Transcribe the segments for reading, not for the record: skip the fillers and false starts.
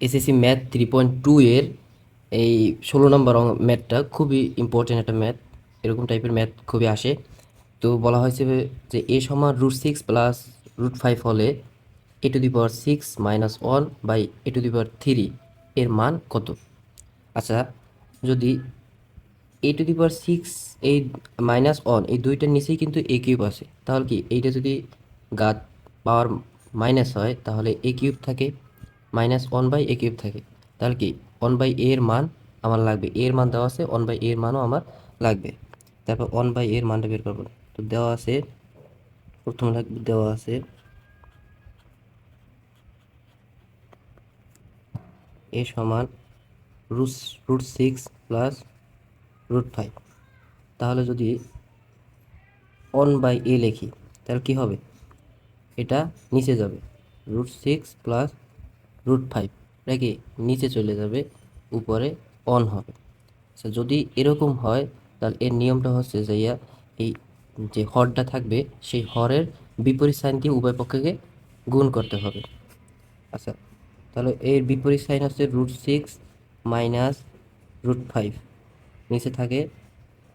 SSC math 3.2 এর এই 16 নম্বর ম্যাথটা খুবই ইম্পর্টেন্ট একটা ম্যাথ। এরকম টাইপের ম্যাথ খুবই আসে। তো বলা হয়েছে যে এ সমান √6 প্লাস √5 হলে a⁴ মাইনাস 1 বাই a⁴ এর মান কত? আচ্ছা, যদি a⁴ এই -1 এই দুইটার নিচেই কিন্তু a কিউব আছে, তাহলে কি এইটা যদি ঘাত পাওয়ার মাইনাস হয় তাহলে a কিউব থাকে, -1 বাই a কিউব থাকে, তাহলে কি 1 বাই a এর মান আমার লাগবে। a এর মান দেওয়া আছে, 1 বাই a এর মানও আমার লাগবে। তারপর 1 বাই a এর মানটা বের করবো। তো দেওয়া আছে, প্রথম লাগবে, দেওয়া আছে a সমান √6 প্লাস √5। তাহলে যদি 1 বাই a লিখি তাহলে কি হবে? এটা নিচে যাবে, √6 প্লাস √5 এটা কি নিচে চলে যাবে, উপরে 1 হবে। আচ্ছা, যদি এরকম হয় তাহলে এর নিয়মটা হচ্ছে যে এই যে হরটা থাকবে সেই হরের বিপরীত সাইন দিয়ে উভয় পক্ষকে গুণ করতে হবে। আচ্ছা, তাহলে এর বিপরীত সাইন হচ্ছে √6 মাইনাস √5, নিচে থাকে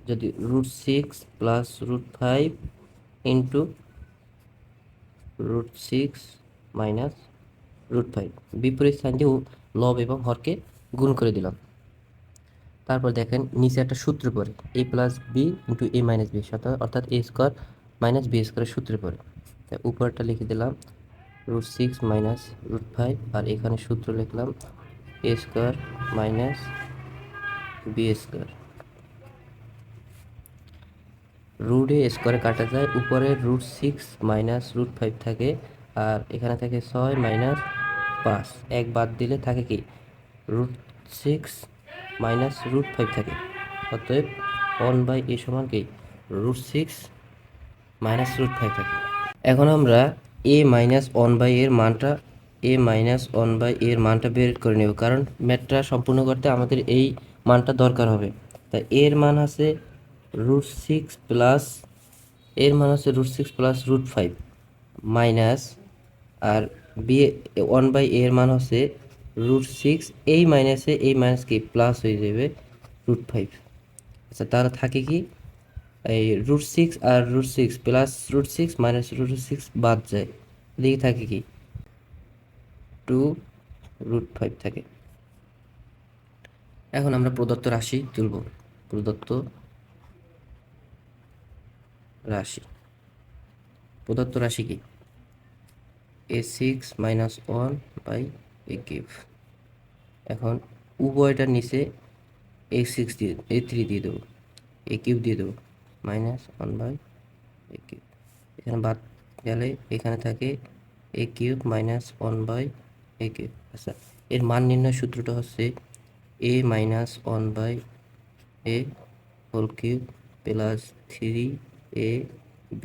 যদি √6 প্লাস √5 ইন্টু √6 মাইনাস √5, বিপরীত সাইন দিয়ে লব এবং হরকে গুণ করে দিলাম। তারপর দেখেন নিচে একটা সূত্র পড়ে, a plus B into a minus B, অর্থাৎ a স্কোয়ার মাইনাস বি স্কোয়ারের সূত্রে পড়ে। তাই উপরটা লিখে দিলাম √6 মাইনাস √5, আর এখানে সূত্র লিখলাম a square minus B square. √a স্কোয়ারে কাটা যায়, উপরে √6 মাইনাস √5 থাকে, আর এখানে থাকে 6 মাইনাস 5, এক বাদ দিলে থাকে কি √6 মাইনাস √5 থাকে। অতএব 1 বাই a সমান কি √6 মাইনাস √5 থাকে। এখন আমরা a মাইনাস 1 বাই এর মানটা এর মানটা বের করে নেব, কারণ ম্যাথটা সম্পূর্ণ করতে আমাদের এই মানটা দরকার হবে। তাই এর মান আছে √6 প্লাস √5 মাইনাস, আর বি 1 বাই এর মান হচ্ছে √6, এই মাইনাসে এই মাইনাস কি প্লাস হয়ে যাবে √5। আচ্ছা, তাহলে থাকে কি এই √6 আর √6 প্লাস √6 মাইনাস √6 বাদ যায়, এদিকে থাকে কি 2√5 থাকে। এখন আমরা প্রদত্ত রাশি তুলব। প্রদত্ত রাশি কি a6 minus 1 by a cube. এখন উভয়টার নিচে a6 দিয়ে a3 দিয়ে দেবো, a কিউব দিয়ে দেবো, -1 বাই a কিউব। এখানে বাদ গেলে এখানে থাকে a cube -1 by a cube. আচ্ছা, এর মান নির্ণয় সূত্রটা হচ্ছে a -1 by a whole cube plus 3ab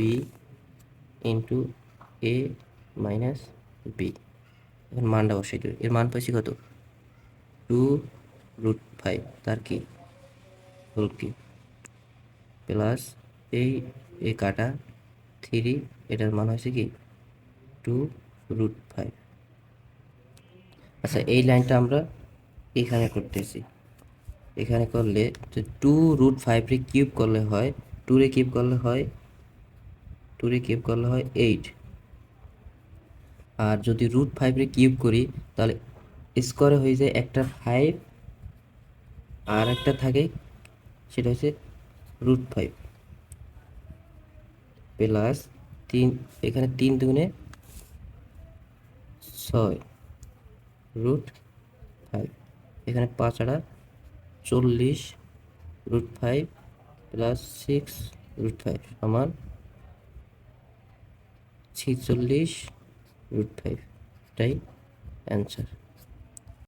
into a minus B. এখন মানটা বসাই দেবে, এর মান পাইছি কত 2√5, তার কি হোল কিউব প্লাস এই কাটা 3, এটার মান হয়েছে কি 2√5। আচ্ছা, এই লাইনটা আমরা এখানে করতেছি, এখানে করলে 2√5 রে কিউব করলে হয় 2 রে কিউব করলে হয় 8, আর যদি √5 রে কিউব করি তাহলে স্কোয়ারে হয়ে যায় একটা 5, আর একটা থাকে সেটা হচ্ছে √5 প্লাস 3, এখানে 3 দুগুণে 6 √5, এখানে 5 আর 40 √5 প্লাস 6 √5 সমান 46 √5, এটাই অ্যান্সার।